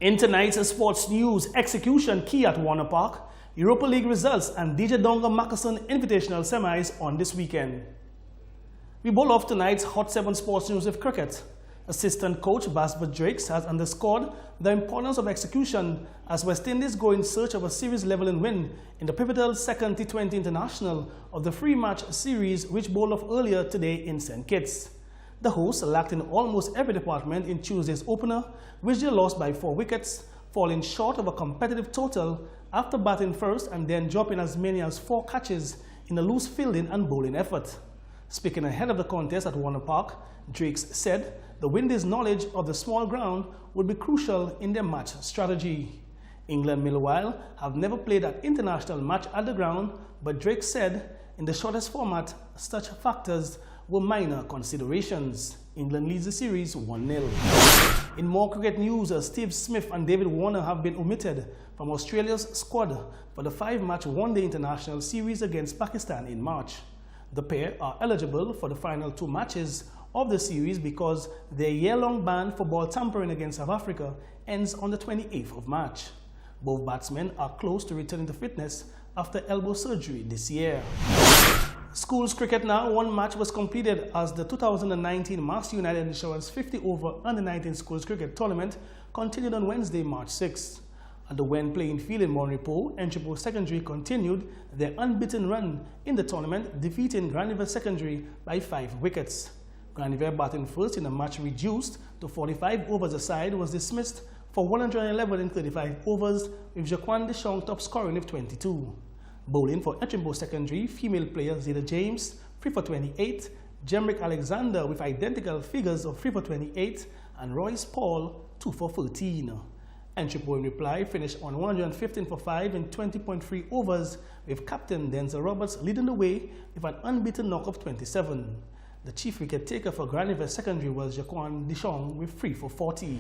In tonight's sports news, execution key at Warner Park, Europa League results and DJ Donga Mackerson Invitational semis on this weekend. We bowl off tonight's Hot 7 sports news with cricket. Assistant coach Basbert Drakes has underscored the importance of execution as West Indies go in search of a series-leveling win in the pivotal second T20 International of the three-match series which bowled off earlier today in St. Kitts. The hosts lacked in almost every department in Tuesday's opener, which they lost by 4 wickets, falling short of a competitive total after batting first and then dropping as many as 4 catches in a loose fielding and bowling effort. Speaking ahead of the contest at Warner Park, Drakes said the Windies' knowledge of the small ground would be crucial in their match strategy. England, meanwhile, have never played an international match at the ground, but Drakes said in the shortest format, such factors were minor considerations. England leads the series 1-0. In more cricket news, Steve Smith and David Warner have been omitted from Australia's squad for the 5-match one-day international series against Pakistan in March. The pair are eligible for the final 2 matches of the series because their year-long ban for ball tampering against South Africa ends on the 28th of March. Both batsmen are close to returning to fitness after elbow surgery this year. Schools cricket now, one match was completed as the 2019 Master United Insurance 50-over under-19 schools cricket tournament continued on Wednesday, March 6. At the Wen playing field in Mornipo, Enchipo Secondary continued their unbeaten run in the tournament, defeating Graniver Secondary by 5 wickets. Graniver, batting first in a match reduced to 45 overs aside, was dismissed for 111 in 35 overs, with Jaquan Deshong top scoring with 22. Bowling for Etchimbo Secondary, female player Zeta James, 3 for 28, Jemrick Alexander with identical figures of 3 for 28, and Royce Paul, 2 for 13. Etchimbo in reply finished on 115 for 5 in 20.3 overs, with captain Denzel Roberts leading the way with an unbeaten knock of 27. The chief wicket taker for Graniver Secondary was Jaquan Deshong with 3 for 40.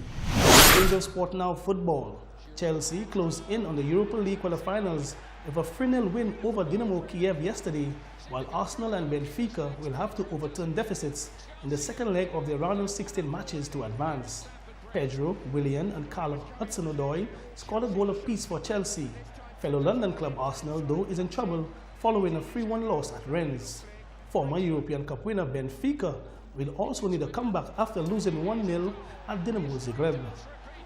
Change of sport now, football. Chelsea closed in on the Europa League quarterfinals with a 3-0 win over Dynamo Kiev yesterday, while Arsenal and Benfica will have to overturn deficits in the second leg of their round of 16 matches to advance. Pedro, Willian and Carlo Hudson-Odoi scored a goal apiece for Chelsea. Fellow London club Arsenal, though, is in trouble following a 3-1 loss at Rennes. Former European Cup winner Benfica will also need a comeback after losing 1-0 at Dinamo Zagreb.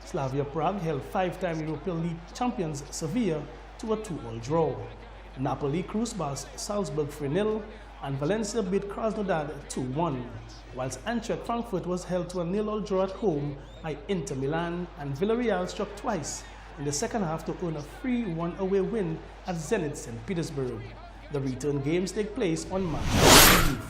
Slavia Prague held 5-time European League champions Sevilla to a 2-2 draw. Napoli cruised past Salzburg 3-0 and Valencia beat Krasnodar 2-1, whilst Eintracht Frankfurt was held to a 0-0 draw at home by Inter Milan, and Villarreal struck twice in the second half to earn a 3-1 away win at Zenit St. Petersburg. The return games take place on March 15th.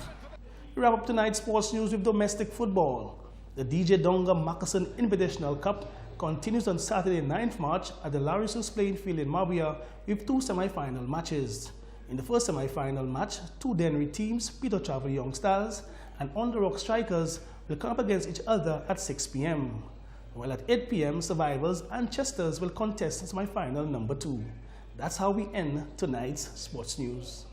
We wrap up tonight's sports news with domestic football. The DJ Donga Mackerson Invitational Cup continues on Saturday 9th March at the Larissos playing field in Marbella with 2 semi-final matches. In the first semi-final match, 2 Dennery teams, Peter Travel Young Stars and On the Rock Strikers, will come up against each other at 6 p.m. While at 8 p.m, Survivors and Chesters will contest semi-final number 2. That's how we end tonight's sports news.